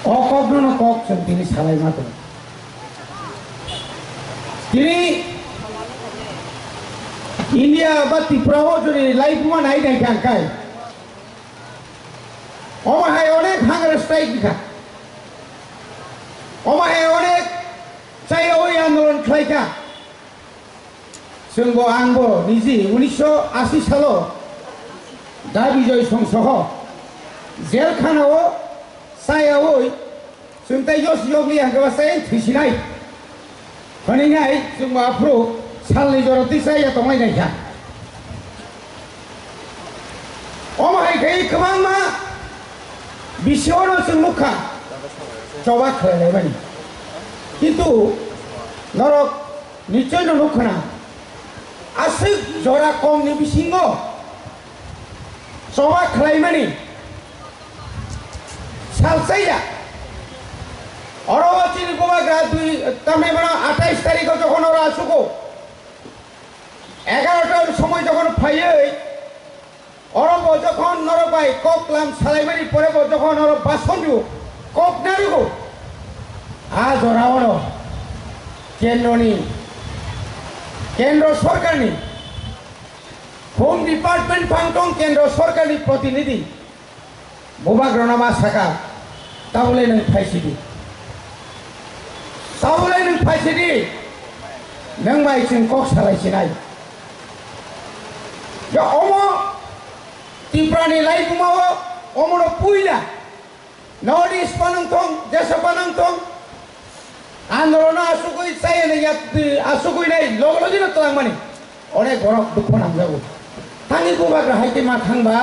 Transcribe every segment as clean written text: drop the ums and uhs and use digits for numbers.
অকগ্ন cock তিনি সালাই মাত্র তিনি ইন্ডিয়া বা ত্রিপুরাও যদি লাইফমা নাই নাই কাঙ্কায় অমাহায় অনেক হাঙ্গার স্ট্রাইক বিখা অমাহায় অনেক চাই ওই আন্দোলন খাইকা जोंबो आंबो निजी 1980 सालाव दा बिजय संसह जेलखानाव सायावै जों ताइ यस यगनि हांगोबा साय थैसिनाय हनैनाय जों माफ्रो सालनि जरति साया तंलायनाय खा अमाहायखै गोबां मा बिसेयावनो जों मुखा जबा खालायनाय बायदि किन्तु नरक निश्चयनो नुखोना asik jora kong ni bisingo sowa khlaimani salsaya oro chini goba gradui tame bana 28 tarikh jokhon ora asuko 11 টার সময় যখন ফাইয়ে অরব যখন নরবাই কোকলাম সালাইমারি পরে যখন অরব বাসনু কোক নারুগো আ জরাওনো কেন্দ্রনি केंद्र सरकारनि होम डिपार्टमेंट फांटं केंद्र सरकारनि प्रतिनिधि बुबाग्रनामा साका तावले नों फाइसिदि नों माइसिं कक सालायसिनाय या अमो तिप्रानि लाइफमाव अमनो पुइला नर्थ इस्ट पानंथं देश पानंथं आंदोलन आसुकुई चाय नहीं आसुकुई नहीं लोग लोग ना तलांग मानी ओने गरम दुख नाम जागो थांगी गुबा ग्राहाय के माथांग बा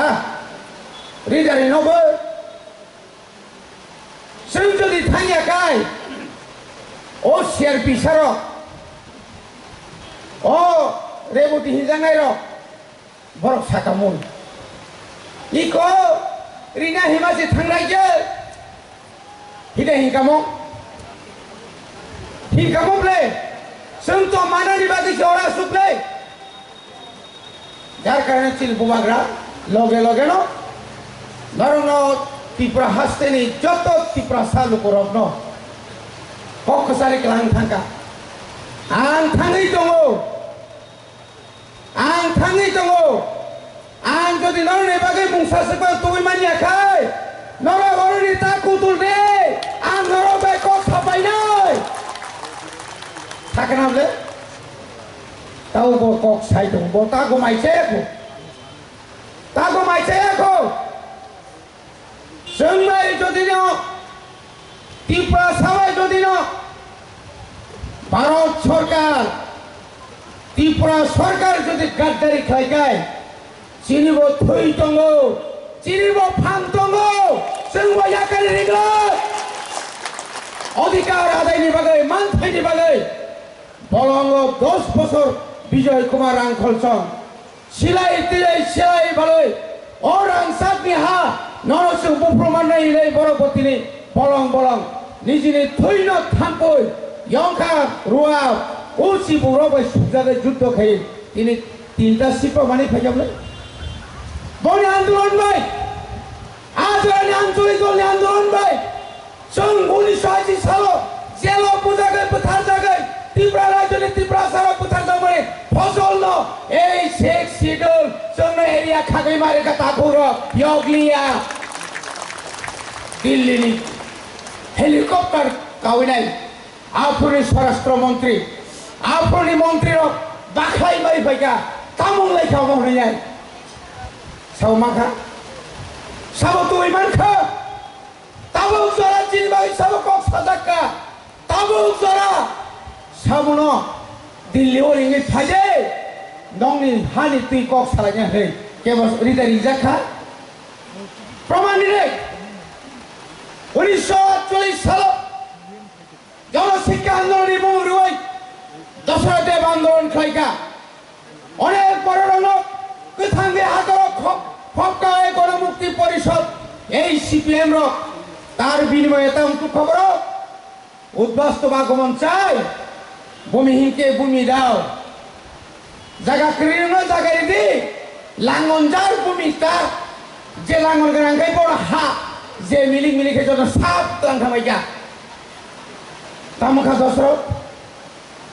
रिदारी नोबो जों जुदि थांगिया काय ओ शेयर पिसारो ओ रेबुटी हिजांनाय रो बरफ साकामुन इको रिना हिमासे थांरायजे हिदे हिकामो ठीक है मुझे संतो माननी बाकी चौड़ा सुपले जार करने चिल बुबाग्रा लोगे लोगे नो नरनो तिप्रा हस्ते नहीं जोतो तिप्रा सालु कोरब नो कौक सारे कलांग थांका आंग थांगी तंगो आंग जो दिन नरने बाकी मुंसा से पर तू इमानिया खाए नरो गरुनी ताकू तुल दे आंग नरो बाई कौक थापाई नहीं थाकना बले ताऊ बो कॉक साइड हो बो ताको माइसे को संगमाई जो दिनो त्रिपुरा सबाई जो दिनो भारत सरकार त्रिपुरा सरकार जो दि गद्दारी खाई गाय चिनिबो थुई तंगो चिनिबो फान तंगो संगबो याकारि रिगला अधिकार आदाय नि बागै मानथाय नि बागै बलंग 10 বছর বিজয় কুমার আংখলসং সিলাই তিলাই সিলাই ভালোই অরাং সাতনি হা নরসিং বুপ্রমাণ নাই লাই বরপতিনি বলং নিজিনি থৈন থাম্পই ইয়ংখা রুয়া উসি বরবাই সুজাগে যুদ্ধ খাই তিনি তিনটা সিপ মানি ফাইজাবলে বনি আন্দোলন ভাই আজরানি আঞ্চলিক দল আন্দোলন ভাই সং 1980 সাল জেলো পূজাগে পথার জায়গায় त्रिपुरा राज्य ने त्रिपुरा सारा पुथार जामरे फसल न ए शेख शिडुल जोंनो एरिया खागै मारे का ताखुर यगलिया दिल्ली नि हेलिकप्टर काविनाय आफुनि स्वराष्ट्र मंत्री आफुनि मंत्री र बाखलाय मारि फैका तामुं लायखा महरैनाय सावमाखा साबो तुइ मानखा ताबो जरा जिनबाय साबो कक साजाका ताबो जरा सामुनो दिल्ली और इंगे थाजे नंगनी हानि तुई कक सालायनो है केबस रिदारि जाखा प्रमाण रे 1948 साल जनशिक्षा आंदोलन बुंरुय दशरथ देव आंदोलन खायका अनेक बररंग गोथांगे हादर खपकाय गणमुक्ति परिषद এই সিপিএম র তার বিনিময়ে তামকু খবর উদ্বাস্তব আগমন চাই भूमिहीनके भूमि दाओ जागा करिनो जागा दी लांगन जार भूमि ता जे लांगन गनांगै बड़ हा যে মিলিকে জন্য সাপ তাং থামাইকা তামখা দশরথ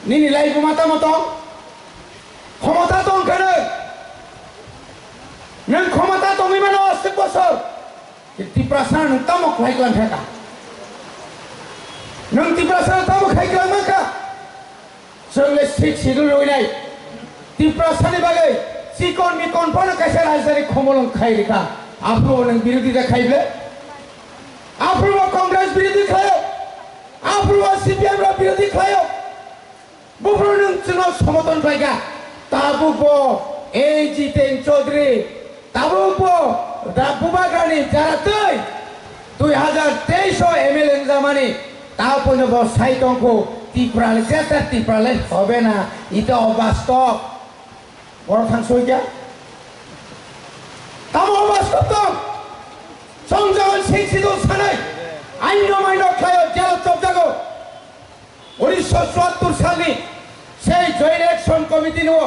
নিনি লাইব মাতা মতো ক্ষমতা দं কেন नों क्षमता दंमोन 80 बोसोर तिप्रासार नों तामक लायग्लांखाखा नों तिप्रासार तामक खायग्लांमाखा जोंले सिगसिगुल रयनाय तिप्रासारनि बागै सिकन मिकन फनो कायसे राजधानी खमलम खायरिखा आफुबो नों बिरोधी देखायब्ले आफुबो कांग्रेस बिरोधी खायो आफुबो सीपीएम रा बिरोधी खायो बुफ्रो नों जोंनाव समर्थन पायगा ताबुबो ए जितेन चौधरी ताबुबो बुबाग्रानि जारातै 2023 एमएलए जामानि तापनो साइटंखौ टिप्राले जेता टिप्राले হবে না এটা অবাস্তব বড় থাংসইকা তাম অবাস্তব তো সংযোগ শিক্ষিত সানাই আইন মাইন খায় জেল চবজাগো 1974 সালে সেই জয়েন্ট অ্যাকশন কমিটি নো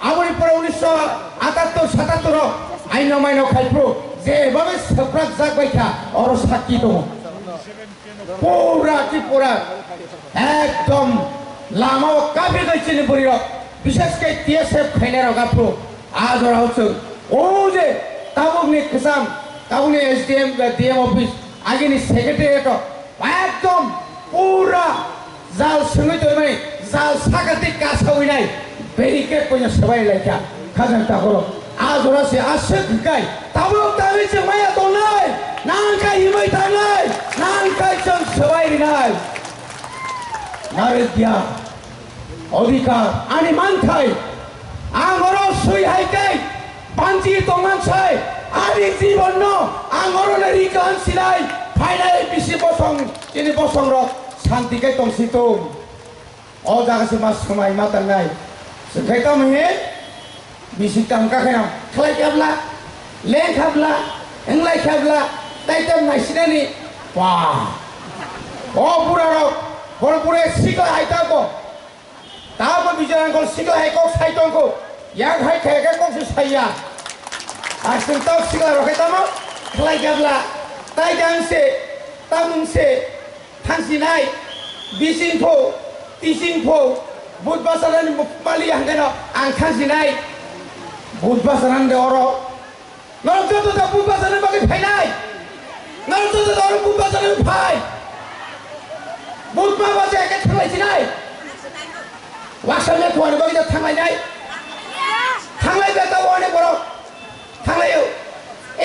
আমরি পরে 1978 77 আইন মাইন খাইপ্রো যেভাবে সপ্রাক জাগবাইখা অর সাক্ষী দङ পুরা ত্রিপুরা একদম লামাও কাবি গইছিনি বরির বিশেষ করে টিএসএফ খাইনার গাপ্রো আজ ওরা হচ্ছে ও যে তাবুকনি কিসাম তাবুকনি এসডিএম ডিএম অফিস আগেনি সেক্রেটারিয়েট একদম পুরা জাল সঙ্গই তো মানে জাল সাকাতি কাছাউইনাই বেরিকেড কইনা সবাই লাইকা খাজানটা হলো আজ ওরা সে আসে ঢুকাই তাবুক দাবি যে মায়া তো নাই নানকাই হিমাই থানাই নানকাই চং সবাই নাই নারদিয়া অধিকার আনি মানথাই আঙর সুই হাইকাই পাঞ্জি তমানছাই আনি জীবন আঙরনে রিকান সিলাই ফাইনাই বিসি বসং তিনি বসং র শান্তিকাই তংসিতো অ জাগাসে মাস সময় মাতান নাই সেখাইতা মহে বিসি টামকা খায়াম খালাই কাবলা লেং খাবলা এংলাই খাবলা তাইতাম নাইসিনানি ওয়া ও পুরার বড়পুরে সিগলা হাইতাকো তাবো বিজয়ঙ্গল সিগলা হাইকো সাইতঙ্গো ইয়াক হাই খায়কা কংসু সাইয়া আসুন তাও সিগলা রখাইতামো খালাই কাবলা তাইতামসে তামুংসে থানসিনাই বিসিংফো তিসিংফो बुधबासारानि मालि हांदेन आं थांसिनाय बुधबासारानि अर नरजों दा बुधबासारानि बागै फायनाय नरजों दा अर बुधबासारानि फाय बुधबा बाजे एके थांलायसिनाय वासाले थवानि बागै थांलायनाय थांलायबा दा वानि बर थांलायो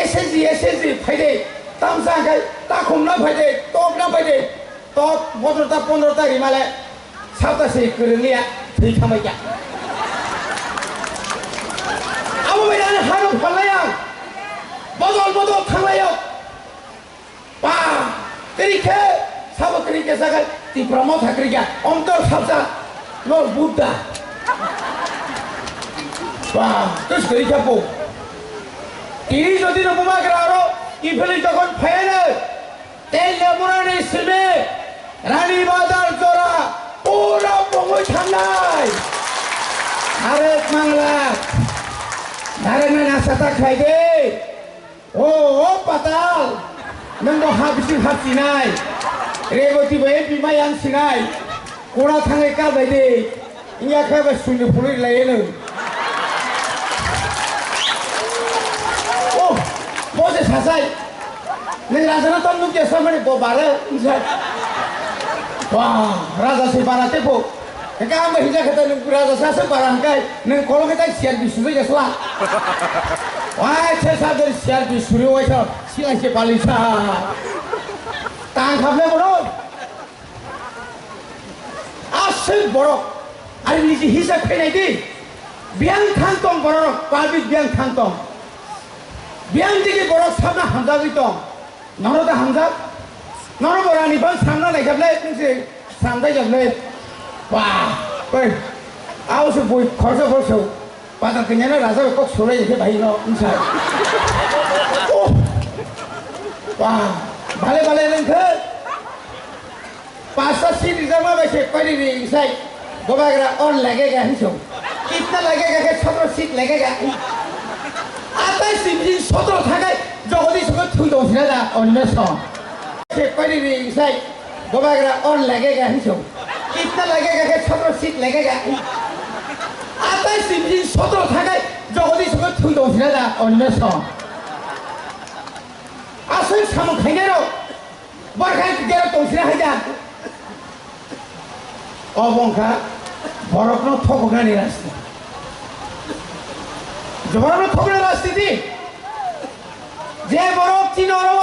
एसएसजी फायदे तामसांखाय ताखुमना फायदे टपना फायदे टप 15 तारिख माले सावतासे गोरोंनिया थै खामायगा आबो बेदानि हारो फानलाया बदल थांलायो बा करिखे साबो करिखे जागाय तिप्रमो थाक्रिगा अंतर साबजा लर बुद्धा बा तस करिखे पो तिनि जदि नबमाग्रा आरो इफेलि तखन फायनो तेल लेबुरानि सिमे रानी बाजार जरा पूरा बंगई थांनाय आरेक मांगला नारेंना नासाता खायदे ओ पाताल नंगो हाबिसि हाबसिनाय रेगति बे बिमायां सिनाय कोना थाङै काबायदे इया खाबा सुनि फुरि लायनो ओ बजे सासाय नों राजाना तन्नु केसामनि बारे wah raja si barat itu kamu hijau kata raja saya barang kai neng kalau kita siar bisuri ya salah wah saya dari siar bisuri wah itu silang si balisa tangkapnya bro asyik borok ada ni si hisap kena ini biang kantong borok pabrik biang kantong biang tinggi borok sama hamzah itu noroda hamzah नरो बरानि बन सामना लायखाबले नोंसे सामदाय जाबले बा ओइ आवसो बय खरसा बाजार कन्याना राजा कक सोलाय जेखे भाइ न इनसाय ओ बा भाले नोंखो पासा सीट रिजर्व बायसे कइनि नि इनसाय गोबाग्रा अन लागेगा हिसो कितना लगेगा के 17 सीट लगेगा आता सिमजिन 17 थाकाय জগদি সঙ্গে থুই দংছি না অন্য সং সে কয়নি রিংসাই গোবাগরা অন লাগেগা হিসো কিতনা লাগেগা কে 17 সিট লাগেগা আতাই সিমজি 17 থাকায় জগদি সঙ্গে থুই দংছি না অন্য সং আসল সামু খাইনারো বরখাই গেরা দংছি না হাইদা অবংখা বরফনো থকগানি রাস্তা জবরনো থকগানি রাস্তাটি যে বরফ চিন অরব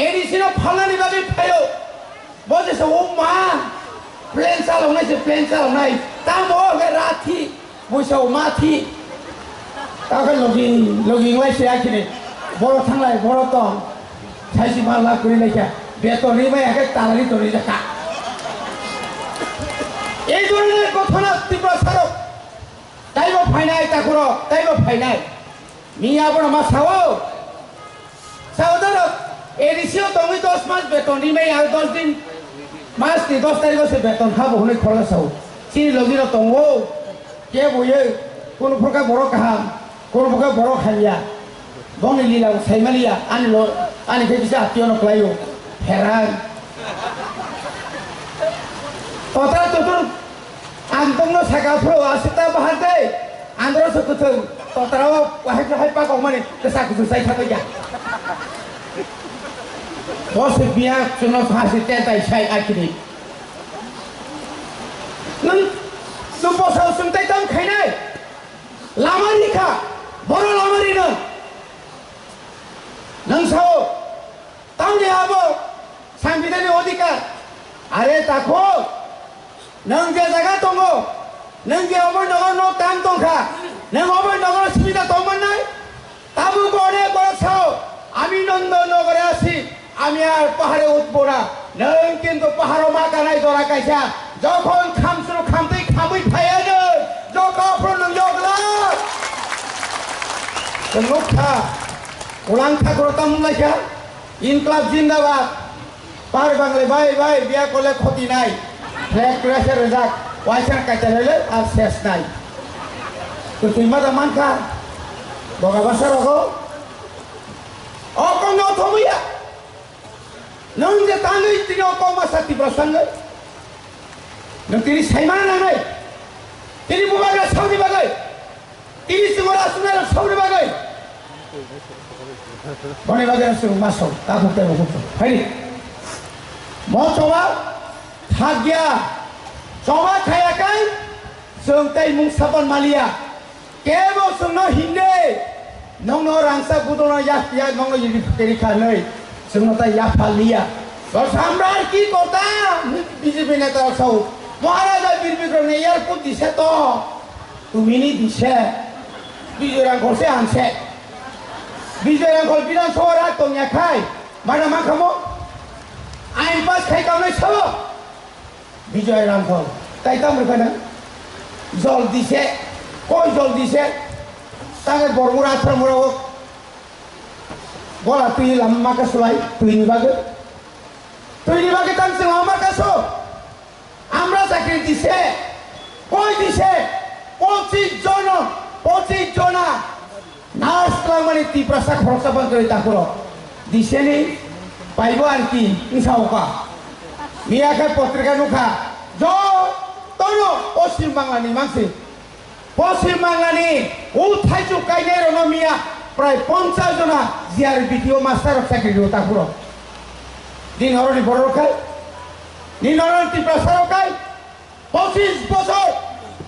এডিসিনো ফালানি বাবি ফায়ো বজেছে ও মা প্লেন চালাवनाय তামো রাথি বইছে ও মাথি তাকে লগিং লাইছে আখিনি বড় থাংলাই বড় তং সাইসি মালা করি লাইছা বেতনি বাই আগে তালারি তরি জাকা এই ধরনের ঘটনা তীব্র সারক তাইব ফাইনাই তাকুর তাইব ফাইনাই মিয়া বড় মা সাও সাউদার এডিসিও তুমি 10 মাস বেতন নিমে আর 10 দিন মাস 10 তারিখ সে বেতন খাবো হনে খরচ সাও চিনি লগির তঙ্গো কে বইয়ে কোন প্রকার বড় কাহাম কোন প্রকার বড় খাইয়া বনি লীলা সাইমালিয়া আনলো আনি খেয়েছে আত্মীয় নকলাইও হেরান তথা তোর আন্তংনো সাকাফ্রো আসিতা বাহাতে আন্দ্র সকুথ ততরাও হাই পা কমানে সাকুথ সাই খাতয়া বস বিয়া চুনো ফাসি তেতাই সাই আকিনি নং বসাও সুমতাই তাম খাইনাই লামারি খা বড় লামারি নং সাও তামনি আবো সাংবিধানিক অধিকার আরে তাকো नों जे जायगा दङ नों जे अभयनगर न टाइम दंखा नों अभयनगर सुबिदा दंमोन नाय ताबु गने गरसाव आमी नंदनगरे आसि आमी आर पाहाड़े उठबो ना नों किन्तु पाहाड़ाव मा गानाय दरा गायसा যখন খামসুরু খামতেই খামই ফায়াनो जगाफ्रो नों जगला नोखा उलां ठाकुरता मुलायखा इनक्लाब जिंदाबाद पाहाड़ बांगले बाय बिया करले क्षति नाय फ्लैग क्रेशर रजाक वाइसर काचा हले আর শেষ নাই তো তুই মাদা মানকা বগা বাসার গো অকম থমিয়া নং যে তানুই তিনি অকম সাতি প্রসঙ্গ নং তিনি সাইমান নাই তিনি বুবাগা সাউদি বাগাই তিনি সুমরা সুনার সাউদি বাগাই বনে বাগাই সু মাসো তা হতে হতো ফাইনি মচবা Hagia, coba kaya kan, sengkai mungsapan Malia, kebo sengno Hinde, nongno rangsa budono ya nongno jadi teri kanai, sengno ta ya Palia, bersambar ki kota, BJP neta sau, Maharaja Birbikram ne yar pun dise to, tumini dise, bijorang kol se anse, bijorang kol bidan suara tongnya kai, mana makamu, ain pas kai kau ne sabo. বিজয় রামফল তাই তো আমরা কেন জল দিছে কই জল দিছে তাকে বড়বড় আছর মোড়া হোক গলা তুই লাম্মাকে চলাই তুই নিবাগে তামছে আমার কাছে আমরা চাকরি দিছে কই দিছে 25 জনা নার্স মানে তীব্রসা খরচা বন্ধ করে তাকুর দিছে নি পাইব আর কি ইনসাওকা মিয়াকে পত্রিকা নুখা তনো পশ্চিম বাংলানি মানসি পশ্চিম বাংলানি উঠাইছো কাইনে রন মিয়া প্রায় 50 জনা জিআর বিটিও মাস্টার চাকরি দিও তাকুর দিন হরনি বড় রখাই দিন হরনি তীব্রসা রখাই 25 বছর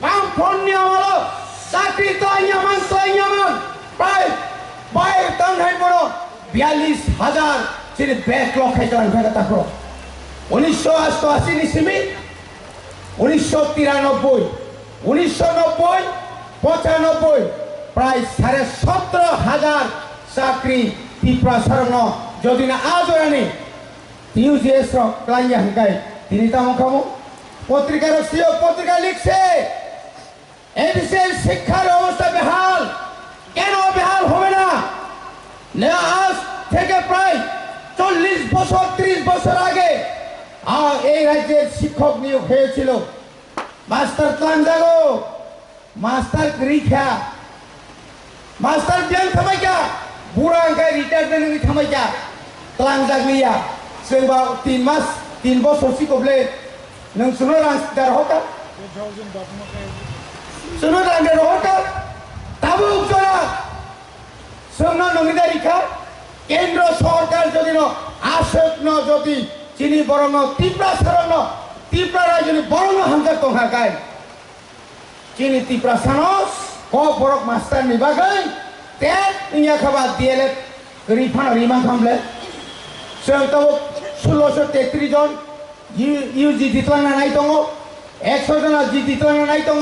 কাম ফোন নিয়ে হলো চাকরি তো আইয়ামান প্রায় বাইর টান হাই বড় 42,000 চিনি ব্যাকলগ খাইতান ভেগা তাকুর 1988 নিসিমি 1993 1990 95 প্রায় 17,500 চাকরি তীব্রসরণ যদি না আজরানি ইউজিএস ক্লাইয়া হাঙ্কাই তিনি তামখামো পত্রিকার সিও পত্রিকা লিখছে এদেশের শিক্ষার অবস্থা বেহাল কেন বেহাল হবে না আজ থেকে প্রায় 40 বছর 30 বছর আগে এই রাজ্যের শিক্ষক নিয়োগ হয়েছিল মাস্টার প্ল্যান জাগো মাস্টার গ্রিখা মাস্টার বিয়ান সবাইকা burankai retire dengan thamai ja telang jaglia seba 3 mas 3 bosor si koble nang suno rang dar hotel suno rang dar hotel tabu jora sono nongidari kha কেন্দ্র সরকার যদি আসক ন যদি চিনি বরং তীব্রা সারণ তীব্রা যদি বরং হামজা তহাকায় চিনি তীব্রা সানস ক বরক মাস্টার নিবাগাই তেত ইয়া খাবা দিয়েলে রিফান রিমান খামলে जों तो 1633 জন ইউজি দিতলানা নাই দङ 100 जना জি দিতলানা নাই দङ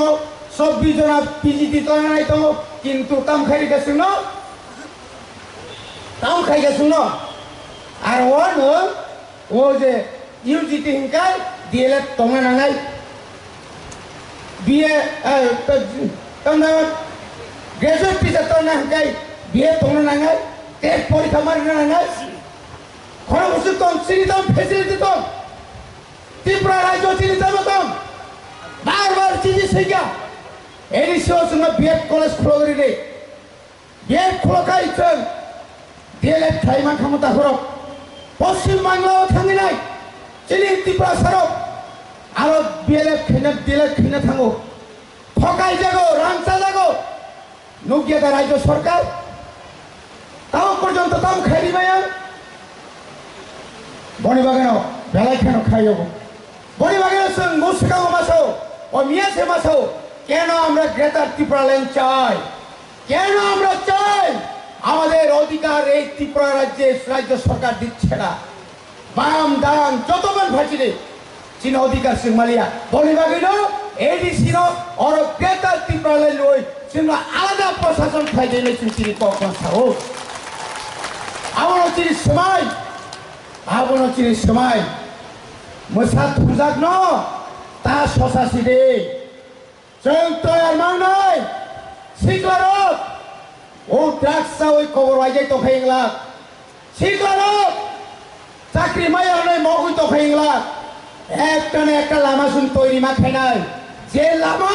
24 जना পিজি দিতলানা নাই দङ কিন্তু কাম খাইগাसिनो তাও খাইগাसिनो আর ও যে ইউজি তে হিংকাই দিয়েলে তংনা নাঙাই বিএ তংনা গ্রাজুয়েট টিচার তংনা হিংকাই বিএ তংনা নাঙাই টেট পরীক্ষা মারিনা নাঙাই খরা বসে তং চিনিতাম ফেসিলিটি তং ত্রিপুরা রাজ্য চিনিতাম তং বারবার চিনি সেইগা এডিসিও जों বিএড কলেজ খুলগরি রে বিএড খুলকাই जों ডিএলএড খাইমান ক্ষমতা হরক পশ্চিম বাংলাও থাঙ্গি নাই চিনি ত্রিপুরা সারক আর বিএলএড খেনে ডিএলএড খেনে থাঙ্গো ঠকাই যাগো রাংসা যাগো নগিয়াদা রাজ্য সরকার তাও পর্যন্ত দাম খাইরি মায়ান বনি বাগানো বেলাই কেন খাইব বনি বাগানো जों মুসকাও মাসো ও মিয়াসে মাসো কেন আমরা গ্রেটার ত্রিপুরা ল্যান্ড চাই কেন আমরা চাই আমাদের অধিকার এই ত্রিপুরা রাজ্য সরকার দিচ্ছে না বাম দাম যতবার ভাজিলে চীন অধিকার जों মালিয়া বনি বাগানো এডিসি নো আর গ্রেটার ত্রিপুরা ল্যান্ড ওই जों আলাদা প্রশাসন খাইলে চিনি কখন থাও আমার চিনি সময় আবনো চিনি সময় মোসা তুজাক ন তা সসাসি দে जों তয়ার মাংনাই সিকলারক ও দ্রাগসা ওই খবর আইজাই তো খাইংলা সিকলারক চাকরি মাইয়ারনাই মগুই তো খাইংলা একটানে একটা লামা শুন তৈরি মা খাইনাই যে লামা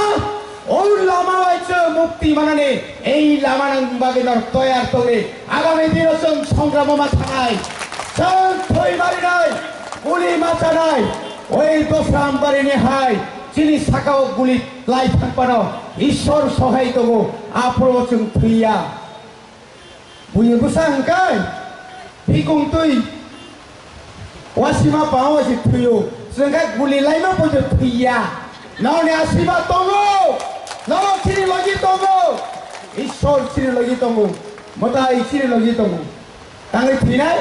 ওই লামা হয়েছে মুক্তি মানানে এই লামা বাগিনার তৈয়ার তোলে আগামী দিন जों সংগ্রাম মা থাকাই जों থই মারি নাই গুলি মাচা নাই ওই দোসরাম বাড়ি নেহাই চিনি সাকাও গুলি লাই থাকবানো ঈশ্বর সহায় দেবো আপরো जों থইয়া বুঝে বুসাংকাই ভিকুং তুই ওয়াসিমা পাওয়াসি থইও जोंखाय गुली लाइमा बजे थैया नावने आशीर्बाद दङ नाव चिनि लगि दङ ঈশ্বর চিনি लगि दङ मताय चिनि लगि दङ ताङै थैनाय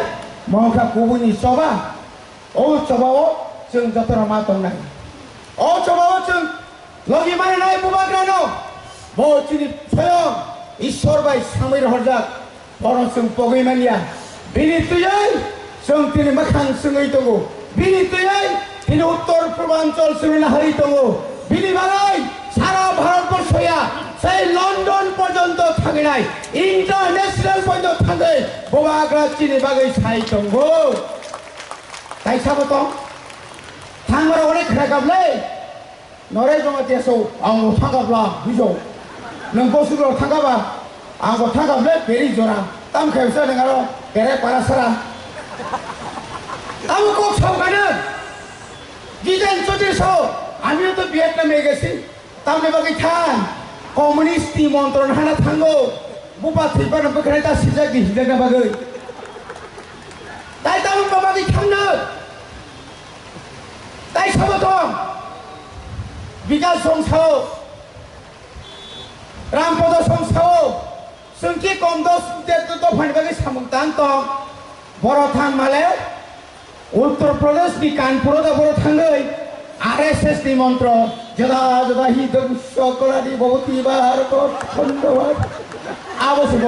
महका गुबुननि सभा ओ सभाव जों जतरा मा दंनाय ओ सभाव जों लगि मारिनाय बुबाग्रानो बो चिनि स्वयं ঈশ্বর बाय सामैर हरजाक बर जों पगैमानिया बिनि तुयै जों तिनि मोखां सोङै दङ बिनि तुयै তিনি উত্তর পূর্বাঞ্চল সুরিনাহারি দङ বিনি বালাই সারা ভারতবর্ষয়া সেই লন্ডন পর্যন্ত থাকে নাই ইন্টারন্যাশনাল পর্যন্ত থাকে বোবাগ্রা চিনি বাগৈ সাই দङ তাই সাবত থাঙ্গর অনেক খাগাবলে নরে জমা দেশौ आं थांगाब्ला बिजौ नों बसुराव थांगाबा आंखौ थांगाबले बेरि जरा ताम खायसो नोंगारो बेरे पारासारा आं को सावगानो Gidan Chotri so, আমি তো ভিয়েতনামে গেছি তামনে বাকি থান কমিউনিস্ট টি মন্ত্রণ হানা থাঙ্গো বুবা থিপান বখরে তা সিজা কি হিদানা বাগৈ তাই তাম বাকি থাংনো তাই সবতম বিকাশ সংস্থাও রামপদ সংস্থাও সংকি কম দশ তো ফান্ড বাকি সামুতান তো বড় থান মালে उत्तर प्रदेश की कानपुर दा बड़ थांगै आरएसएस नि मंत्र जदा जदा हि दं सकलानि भवति बार को धन्यवाद आवश्यक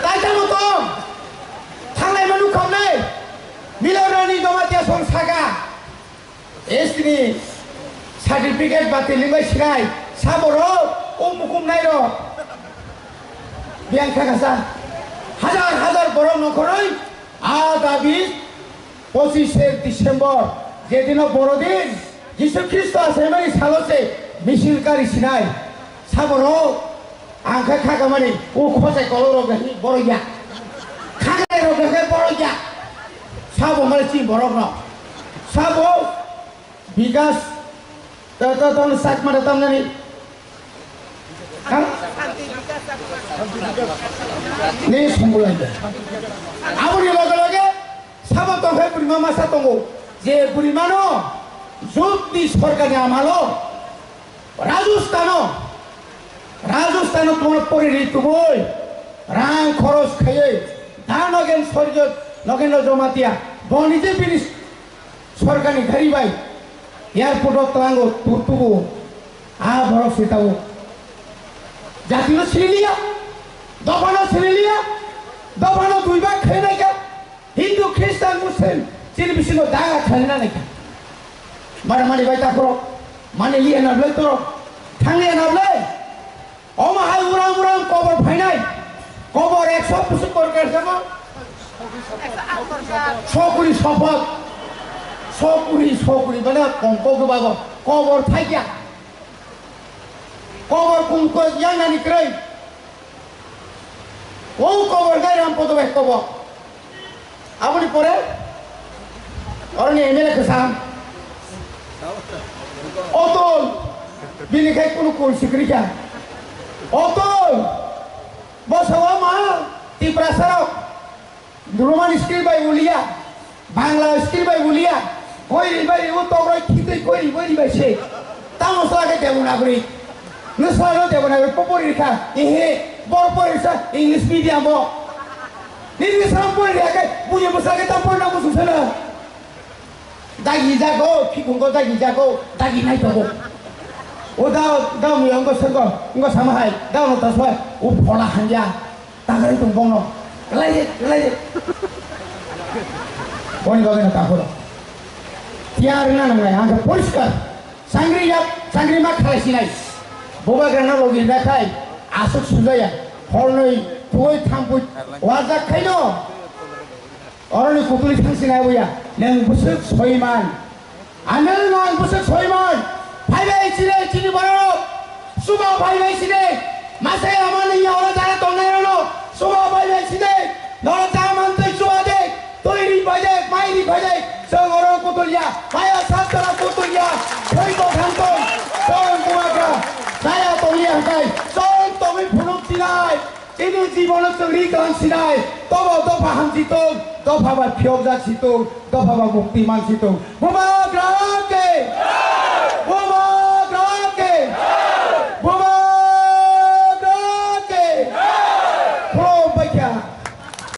ताइता मतो थांनाय मानु खावनै मिलौरानि दमातिया संसागा एसनि सार्टिफिकेट बातिलिबाय सिगाय साबरो उमुकुम नायरो बियां खागासा हाजार हाजार बर नखरै आज अभी 25 डिसेम्बर जेदिन बड़दिन जीशु ख्रिस्ट आसेमारि सालो से मिसिलकारि सिनाय साबरो angka kagamani khosai koloro gahi boroya khagai ro gahi boroya sabo male chi borokno sabo bigas ton sak mata tamnani nih sembulan deh. Aku di lagi sama tongkai prima masa tunggu. Je prima no, zut di sorganya amalo. Rajastano তোমার পরে ঋতু বই রাং খরচ খাইয়ে ধান নগেন সর্য নগেন জমাতিয়া বনিজে বিনিস সরকারি গাড়ি by airport তাঙ্গো তুতুবো আ বড় সেটাও জাতীয় সিলিয়া দফানো দুইবার খেয়ে নাই কা হিন্দু খ্রিস্টান মুসলিম চিনি বিশিন্ন দাগা খেলে না নাকি মারামারি বাইতা করো মানে লিয়ে নাবলে তো ঠাঙ্গিয়ে নাবলে অমাহাই উড়াম কবর ফাইনাই কবর 100 বছর করকার যাব সকুরি শপথ সকুরি মানে কঙ্ক গোবাব কবর থাইয়া কবর কুঙ্ক ইয়ানানি ক্রই ও কবর গাইরাম পদবে কবর আপনি পরে অরণি এমএলএ কেসাম অতল বিনিখাই কোনো কোন সিক্রিকা অতল বসাওয়া মা ত্রিপুরা সড়ক রোমান স্ক্রিল বাই উলিয়া বাংলা স্ক্রিল বাই উলিয়া কইরি বাই ও তগরই খিতে কইরি বইরি বাই সে তাও সাগে দেবো নাগরিক নসালো দেবো নাগরিক পপরিখা এহে বড় পরিসা ইংলিশ মিডিয়াম ব ইংলিশ রাম পরিখা বুঝে বসাগে তা পড়না বুঝছনা দাগি যাগো ফিকুঙ্গো দাগি যাগো দাগি নাই তবো ও দাও মি অঙ্গ সঙ্গ অঙ্গ সামাহাই দাও ন তাসবাই ও ফলা হাঞ্জা তাগাই তুম বংন গলাই বনি গবে না তাহলো তিয়ার না নাই আঙ্গ পরিষ্কার সাংগ্রি মা খাইছি নাই বোবা গ্রানা লগি দেখাই আসুক সুজায়া হরনই তুই থামপুই ওয়াজা খাইনো অরনি কুকুলি থাংসি নাই বইয়া নং বুসুক সয়মান আনেল নং বুসুক সয়মান ভাইবাই চিনি বড় সুবা ভাইবাই চিনে মাসে আমানি ইয়াওলা যারা তংনাই রনো সুবা ভাইবাই চিনে নর জামান তৈ সুবা দে তৈরি ভাইদে মাইরি ভাইদে সঙ্গর কুতুলিয়া মায়া সাতরা কুতুলিয়া কইতো খান্ত সং কুমাকা সায়া তলিয়া হাই সং তুমি ফুলুক দিলাই ini জীবনত তৈরি কানছিনাই তব দফা হামজিতো দফা বা ফিয়ব যাছিতো দফা বা মুক্তি মানছিতো বোবা গ্রাহক